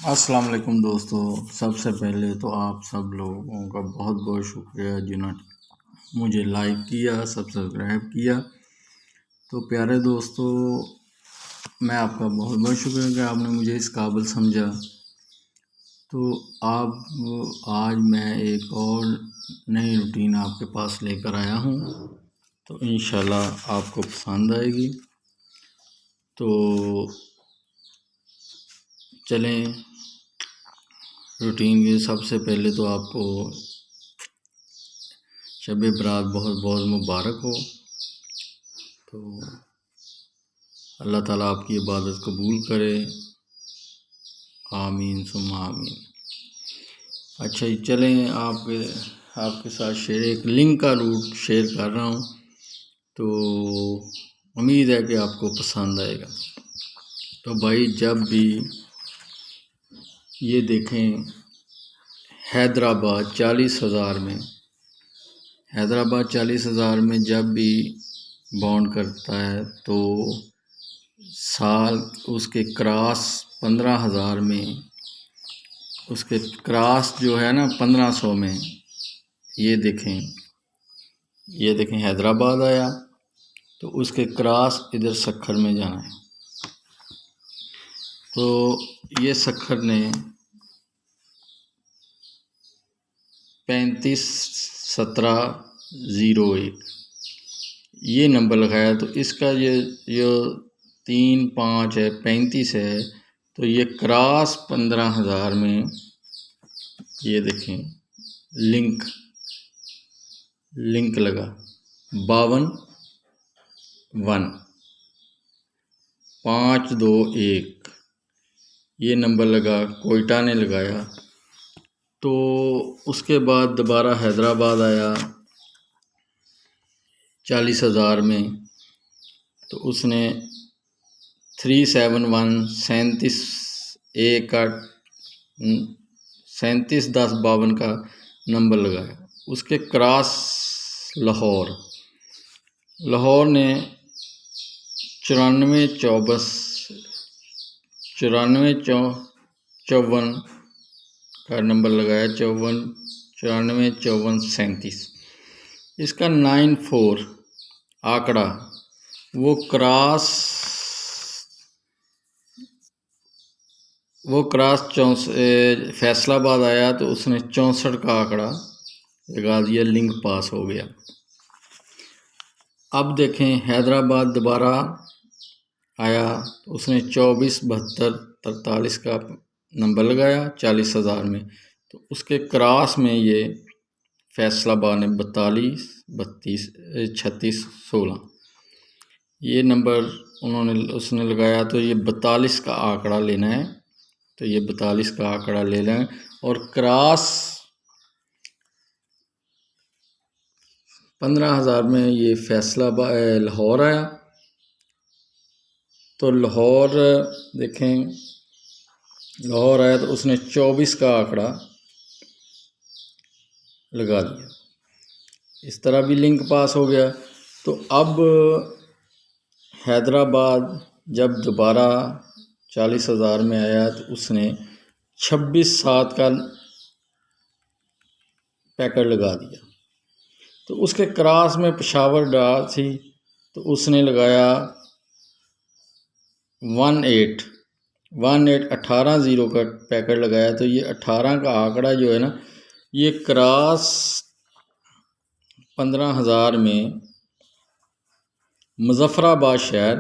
अस्सलाम वालेकुम दोस्तों। सबसे पहले तो आप सब लोगों का बहुत बहुत शुक्रिया जिन्होंने मुझे लाइक किया, सब्सक्राइब किया। तो प्यारे दोस्तों, मैं आपका बहुत बहुत शुक्रिया कि आपने मुझे इस काबिल समझा। तो आप आज मैं एक और नई रूटीन आपके पास लेकर आया हूँ, तो इंशाल्लाह आपको पसंद आएगी। तो चलें रूटीन के। सबसे पहले तो आपको शब बरात बहुत बहुत मुबारक हो। तो अल्लाह ताला आपकी इबादत कबूल करे, आमीन सुम्मा आमीन। अच्छा जी, चलें आपके साथ एक लिंक का रूट शेयर कर रहा हूँ, तो उम्मीद है कि आपको पसंद आएगा। तो भाई, जब भी ये देखें हैदराबाद 40,000 में, हैदराबाद 40,000 में जब भी बॉन्ड करता है तो साल उसके क्रॉस 15,000 में, उसके क्रॉस जो है ना 1500 में, ये देखें हैदराबाद आया तो उसके क्रॉस इधर सखर में जाना है। तो ये सखर ने 351701 ये नंबर लगाया। तो इसका ये जो 3-5 है, 35 है, तो ये क्रॉस 15,000 में, ये देखें लिंक लगा 521521 ये नंबर लगा, कोयटा ने लगाया। तो उसके बाद दोबारा हैदराबाद आया 40,000 में, तो उसने 3717 का नंबर लगाया। उसके क्रॉस लाहौर ने 9454 का नंबर लगाया, 945437। इसका 94 आंकड़ा वो क्रॉस फैसलाबाद आया तो उसने 64 का आंकड़ा लगा दिया, लिंक पास हो गया। अब देखें हैदराबाद दोबारा आया तो उसने 247243 का नंबर लगाया 40,000 में, तो उसके क्रॉस में ये फैसलाबाद ने 42 32 36 16 ये नंबर उसने लगाया। तो ये 42 का आंकड़ा लेना है, तो ये 42 का आंकड़ा ले लें। और क्रॉस 15,000 में ये फैसलाबाद लाहौर आया, तो लाहौर देखें, लाहौर आया तो उसने 24 का आंकड़ा लगा दिया। इस तरह भी लिंक पास हो गया। तो अब हैदराबाद जब दोबारा 40,000 में आया तो उसने 26/7 का पैकेट लगा दिया। तो उसके क्रॉस में पेशावर डाल थी, तो उसने लगाया 18 का पैकेट लगाया। तो ये 18 का आंकड़ा जो है ना, ये क्रॉस 15,000 में मुजफ्फराबाद शहर,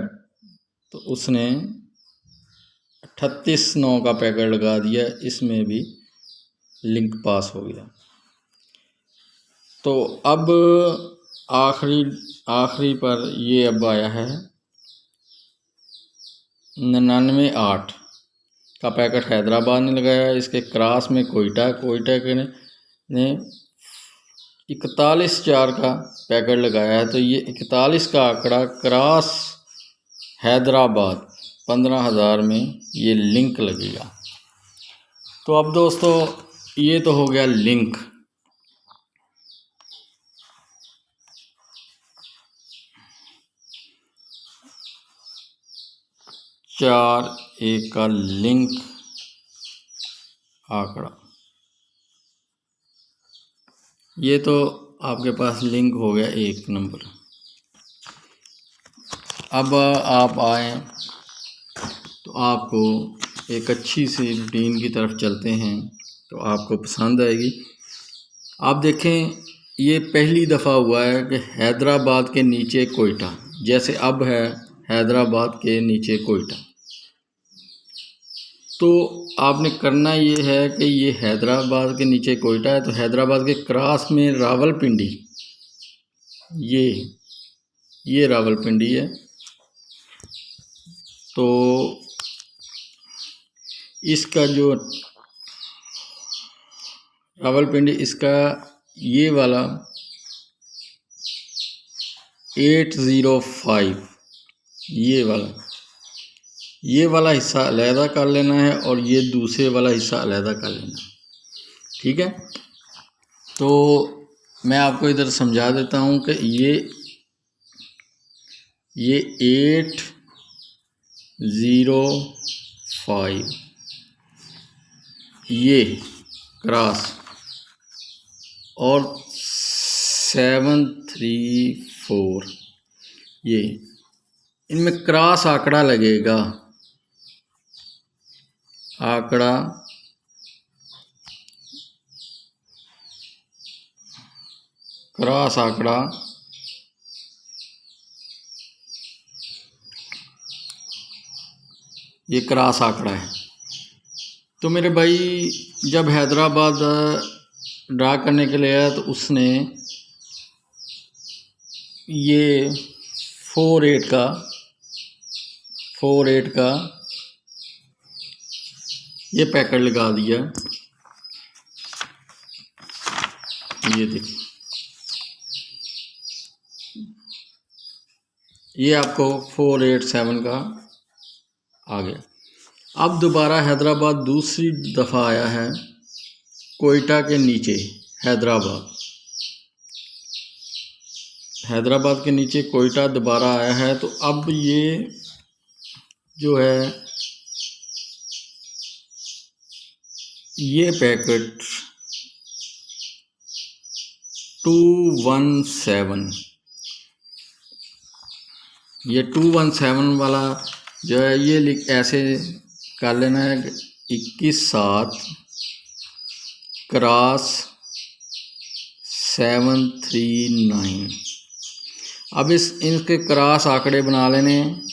तो उसने 38/9 का पैकेट लगा दिया। इसमें भी लिंक पास हो गया। तो अब आखिरी पर ये अब आया है 99/8 का पैकेट हैदराबाद ने लगाया। इसके क्रॉस में कोयटा के ने 41/4 का पैकेट लगाया है। तो ये 41 का आंकड़ा क्रॉस हैदराबाद 15,000 में ये लिंक लगेगा। तो अब दोस्तों, ये तो हो गया लिंक। चार एक का लिंक आंकड़ा। ये तो आपके पास लिंक हो गया 1 नंबर। अब आप आए तो आपको एक अच्छी सी रूटीन की तरफ चलते हैं तो आपको पसंद आएगी। आप देखें, ये पहली दफ़ा हुआ है कि हैदराबाद के नीचे कोयटा, जैसे अब है हैदराबाद के नीचे कोयटा। तो आपने करना ये है कि ये हैदराबाद के नीचे कोयटा है तो हैदराबाद के क्रॉस में रावलपिंडी, ये रावलपिंडी है। तो इसका जो रावलपिंडी, इसका ये वाला 805, ये वाला हिस्सा अलहदा कर लेना है और ये दूसरे वाला हिस्सा अलहदा कर लेना है। ठीक है, तो मैं आपको इधर समझा देता हूँ कि ये 805 ये क्रॉस और 734 ये, इनमें क्रॉस आंकड़ा लगेगा। आंकड़ा क्रॉस आंकड़ा ये क्रॉस आंकड़ा है। तो मेरे भाई जब हैदराबाद ड्रा करने के लिए आया तो उसने ये 48 का ये पैकेट लगा दिया। ये देखिए, ये आपको 487 का आ गया। अब दोबारा हैदराबाद दूसरी दफ़ा आया है कोयटा के नीचे। हैदराबाद के नीचे कोयटा दोबारा आया है। तो अब ये जो है ये पैकेट 217, ये 217 वाला जो है ये ऐसे कर लेना है कि 21/7 क्रॉस 739। अब इनके क्रॉस आंकड़े बना लेने हैं।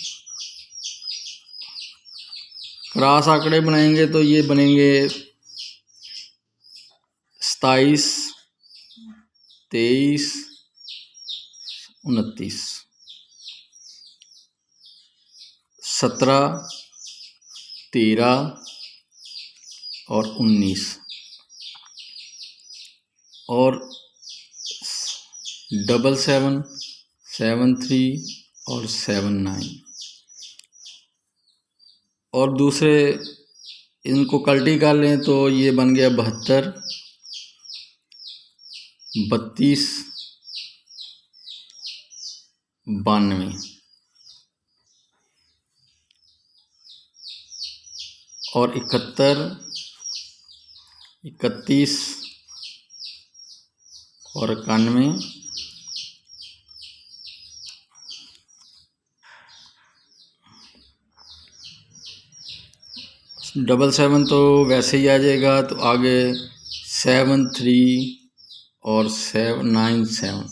क्रॉस आंकड़े बनाएंगे तो ये बनेंगे 27, 23, 29, 17, 13 और 19 और 77, 73 और 79। और दूसरे इनको कल्टी कर लें तो ये बन गया 72, 32, 92 और 71, 31 और 91 777 तो वैसे ही आ जाएगा। तो आगे 73 और 797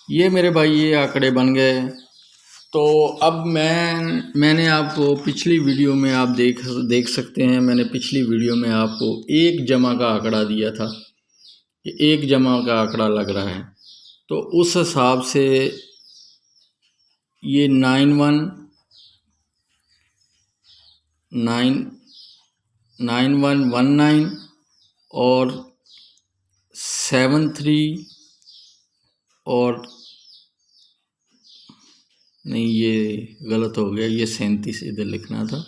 ये मेरे भाई ये आंकड़े बन गए। तो अब मैंने आपको पिछली वीडियो में आप देख सकते हैं, मैंने पिछली वीडियो में आपको 1 जमा का आंकड़ा दिया था कि 1 जमा का आंकड़ा लग रहा है। तो उस हिसाब से ये 9119 और 73 और नहीं, ये गलत हो गया, ये 37 इधर लिखना था,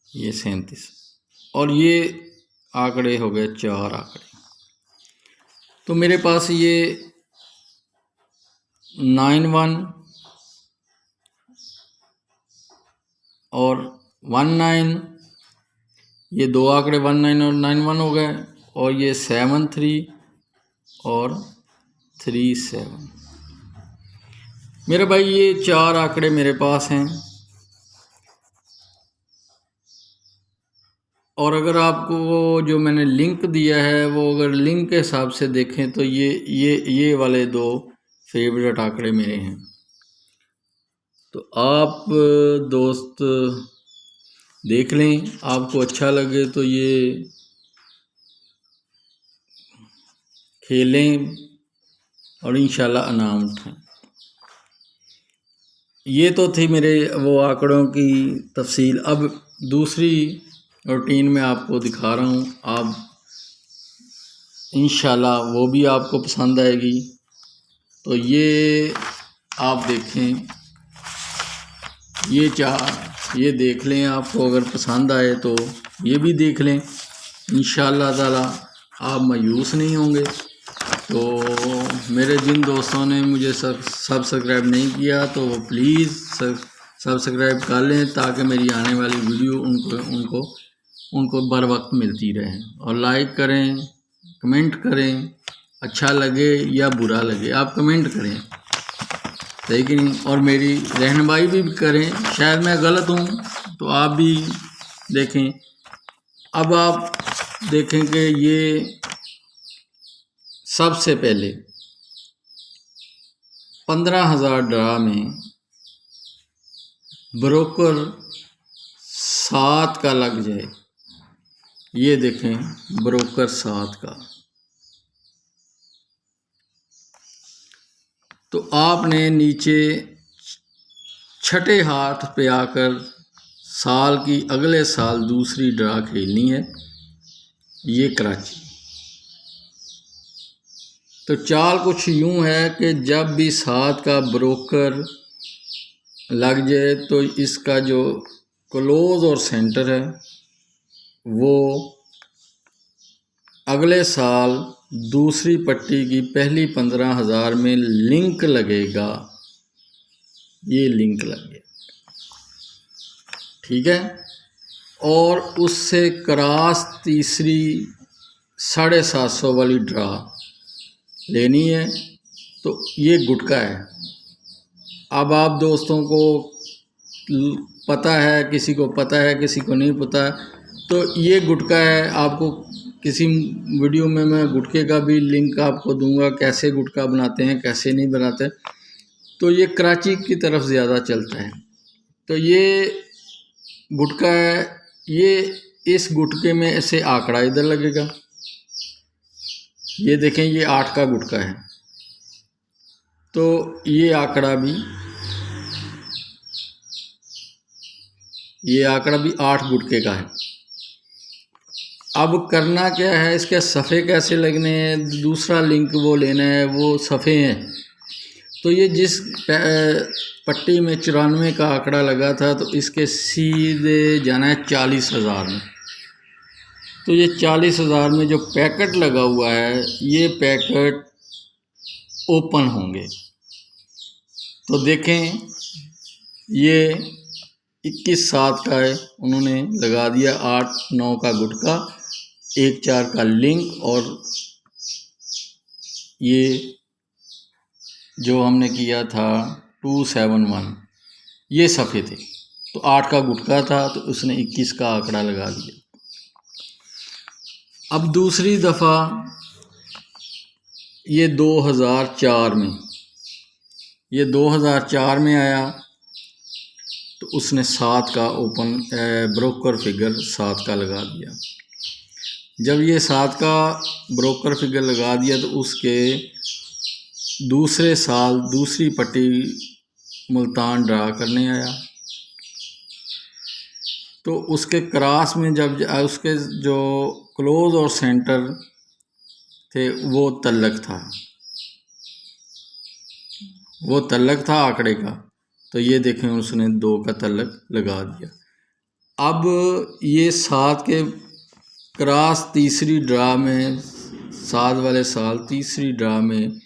ये 37 और ये आंकड़े हो गए 4 आंकड़े। तो मेरे पास ये 91 और 19 ये दो आंकड़े 19 और 91 हो गए, और ये 73 और 37। मेरे भाई ये 4 आंकड़े मेरे पास हैं। और अगर आपको वो जो मैंने लिंक दिया है, वो अगर लिंक के हिसाब से देखें तो ये वाले 2 फेवरेट आंकड़े मेरे हैं। तो आप दोस्त देख लें, आपको अच्छा लगे तो ये खेलें और इंशाल्लाह इनाम उठाएं। ये तो थी मेरे वो आंकड़ों की तफसील। अब दूसरी रूटीन में आपको दिखा रहा हूँ, आप इंशाल्लाह वो भी आपको पसंद आएगी। तो ये आप देखें, ये 4 ये देख लें, आपको अगर पसंद आए तो ये भी देख लें। इंशाल्लाह ताला आप मायूस नहीं होंगे। तो मेरे जिन दोस्तों ने मुझे सब्सक्राइब नहीं किया तो वो प्लीज़ सब्सक्राइब कर लें, ताकि मेरी आने वाली वीडियो उनको बर वक्त मिलती रहे। और लाइक करें, कमेंट करें, अच्छा लगे या बुरा लगे आप कमेंट करें, सही कि नहीं। और मेरी रहनुमाई भी करें, शायद मैं गलत हूँ तो आप भी देखें। अब आप देखें कि ये सबसे पहले 15,000 ड्रा में ब्रोकर 7 का लग जाए। ये देखें ब्रोकर 7 का, तो आपने नीचे छठे हाथ पे आकर साल की अगले साल दूसरी ड्रा खेलनी है, ये कराची। तो चाल कुछ यूँ है कि जब भी 7 का ब्रोकर लग जाए तो इसका जो क्लोज और सेंटर है वो अगले साल दूसरी पट्टी की पहली 15,000 में लिंक लगेगा। ये लिंक लगेगा, ठीक है। और उससे क्रॉस तीसरी 750 वाली ड्रा लेनी है। तो ये गुटका है। अब आप दोस्तों को पता है, किसी को पता है, किसी को नहीं पता, तो ये गुटका है। आपको किसी वीडियो में मैं गुटके का भी लिंक आपको दूंगा, कैसे गुटका बनाते हैं, कैसे नहीं बनाते। तो ये कराची की तरफ ज़्यादा चलता है। तो ये गुटका है, ये इस गुटके में ऐसे आंकड़ा इधर लगेगा। ये देखें, ये 8 का गुटका है, तो ये आंकड़ा भी 8 गुटके का है। अब करना क्या है, इसके सफ़े कैसे लगने हैं, दूसरा लिंक वो लेना है, वो सफ़े हैं। तो ये जिस पट्टी में 94 का आंकड़ा लगा था, तो इसके सीधे जाना है 40,000 में। तो ये 40,000 में जो पैकेट लगा हुआ है, ये पैकेट ओपन होंगे। तो देखें, ये 21/7 का है, उन्होंने लगा दिया 8-9 का गुटका, 1-4 का लिंक, और ये जो हमने किया था 271, ये सफ़े थे। तो 8 का गुटका था, तो उसने 21 का आंकड़ा लगा दिया। अब दूसरी दफ़ा ये 2004 में आया, तो उसने 7 का ओपन ब्रोकर फिगर 7 का लगा दिया। जब ये 7 का ब्रोकर फिगर लगा दिया, तो उसके दूसरे साल दूसरी पट्टी मुल्तान ड्रा करने आया। तो उसके क्रॉस में जब उसके जो क्लोज और सेंटर थे वो तल्लक था आंकड़े का। तो ये देखें, उसने 2 का तल्लक लगा दिया। अब ये 7 के क्रॉस तीसरी ड्रा में, 7 वाले साल तीसरी ड्रा में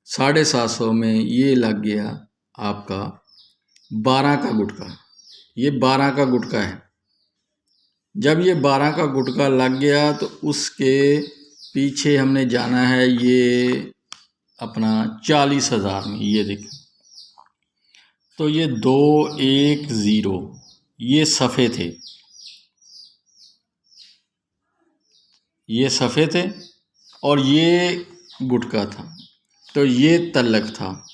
750 में ये लग गया आपका 12 का गुटका। ये 12 का गुटका है। जब ये 12 का गुटका लग गया तो उसके पीछे हमने जाना है ये अपना 40,000 में। ये देखें, तो ये 210 ये सफ़े थे, ये सफ़े थे और ये गुटका था, तो ये तल्लक था।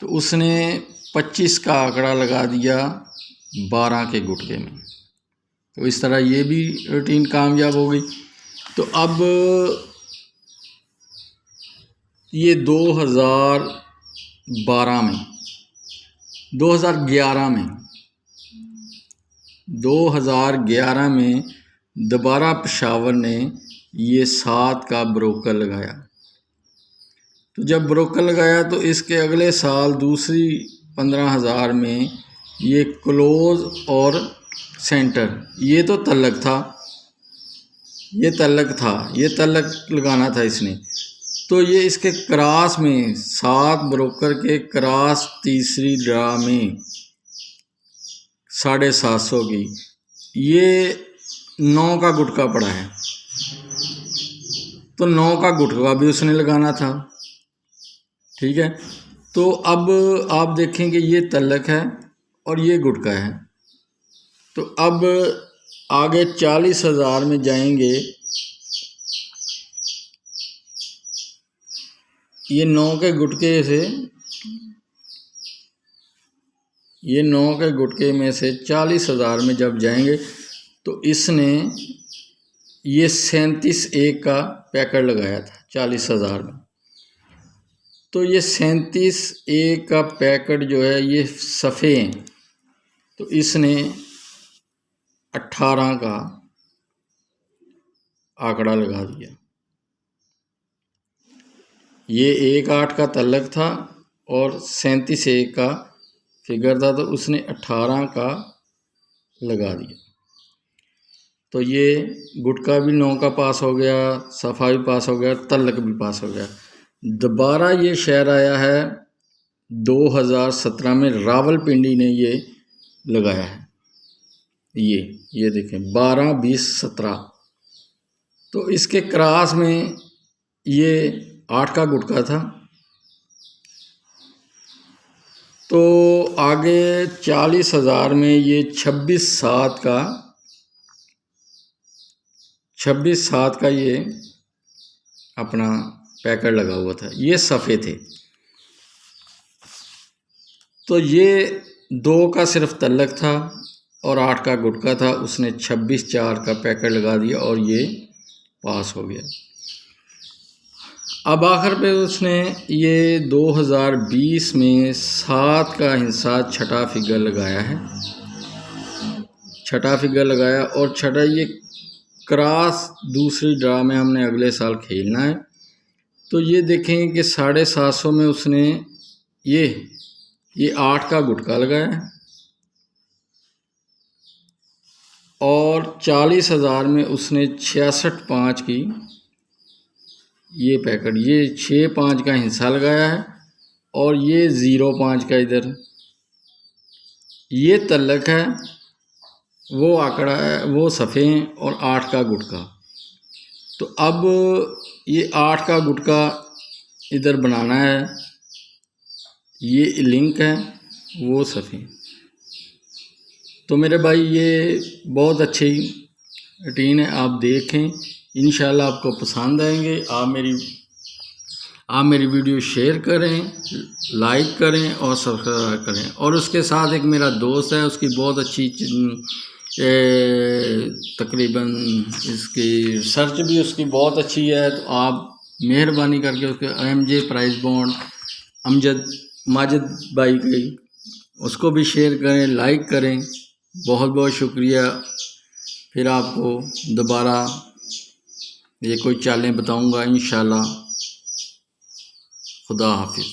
तो उसने 25 का आंकड़ा लगा दिया 12 के गुटके में। तो इस तरह ये भी रूटीन कामयाब हो गई। तो अब ये 2012 में 2011 में दोबारा पेशावर ने ये 7 का ब्रोकर लगाया। तो जब ब्रोकर लगाया तो इसके अगले साल दूसरी 15,000 में ये क्लोज और सेंटर, ये तो तल्लक था, ये तल्लक लगाना था इसने। तो ये इसके क्रॉस में 7 ब्रोकर के क्रॉस तीसरी ड्रा में 750 की ये 9 का गुटका पड़ा है। तो 9 का गुटका भी उसने लगाना था, ठीक है। तो अब आप देखेंगे ये तल्लक है और ये गुटका है। तो अब आगे 40,000 में जाएंगे। ये 9 के गुटके से, ये 9 के गुटके में से 40,000 में जब जाएंगे तो इसने ये 37A का पैकेट लगाया था 40,000 में। तो ये 37A का पैकेट जो है ये सफ़े हैं, तो इसने 18 का आंकड़ा लगा दिया। ये 1/8 का तल्लक था और 37A का फिगर था, तो उसने 18 का लगा दिया। तो ये गुटका भी 9 का पास हो गया, सफ़ा भी पास हो गया, तल्लक भी पास हो गया। दोबारा ये शहर आया है 2017 में, रावलपिंडी ने ये लगाया है। ये देखें 12, 20, 17। तो इसके क्रॉस में ये 8 का गुटका था। तो आगे 40,000 में ये 26/7 का ये अपना पैकेट लगा हुआ था, ये सफ़े थे। तो ये 2 का सिर्फ तल्लक था और 8 का गुटका था, उसने 26/4 का पैकेट लगा दिया और ये पास हो गया। अब आखिर पे उसने ये 2020 में 7 का हिस्सा छठा फिगर लगाया है, और छठा ये क्रॉस दूसरी ड्रा में हमने अगले साल खेलना है। तो ये देखेंगे कि 750 में उसने ये 8 का गुटका लगाया है और 40,000 में उसने 66/5 की ये पैकेट, ये 6/5 का हिस्सा लगाया है और ये 0/5 का इधर ये तल्लक है, वो आंकड़ा है, वो सफ़े हैं और 8 का गुटका। तो अब ये 8 का गुटका इधर बनाना है, ये लिंक है, वो सफ़े। तो मेरे भाई ये बहुत अच्छी रूटीन है, आप देखें, इंशाल्लाह आपको पसंद आएंगे। आप मेरी वीडियो शेयर करें, लाइक करें और सब्सक्राइब करें। और उसके साथ एक मेरा दोस्त है, उसकी बहुत अच्छी तकरीबन इसकी सर्च भी उसकी बहुत अच्छी है। तो आप मेहरबानी करके उसके MJ प्राइस बॉन्ड माजिद भाई की उसको भी शेयर करें, लाइक करें। बहुत बहुत शुक्रिया। फिर आपको दोबारा ये कोई चालें बताऊंगा इंशाल्लाह। खुदा हाफिज़।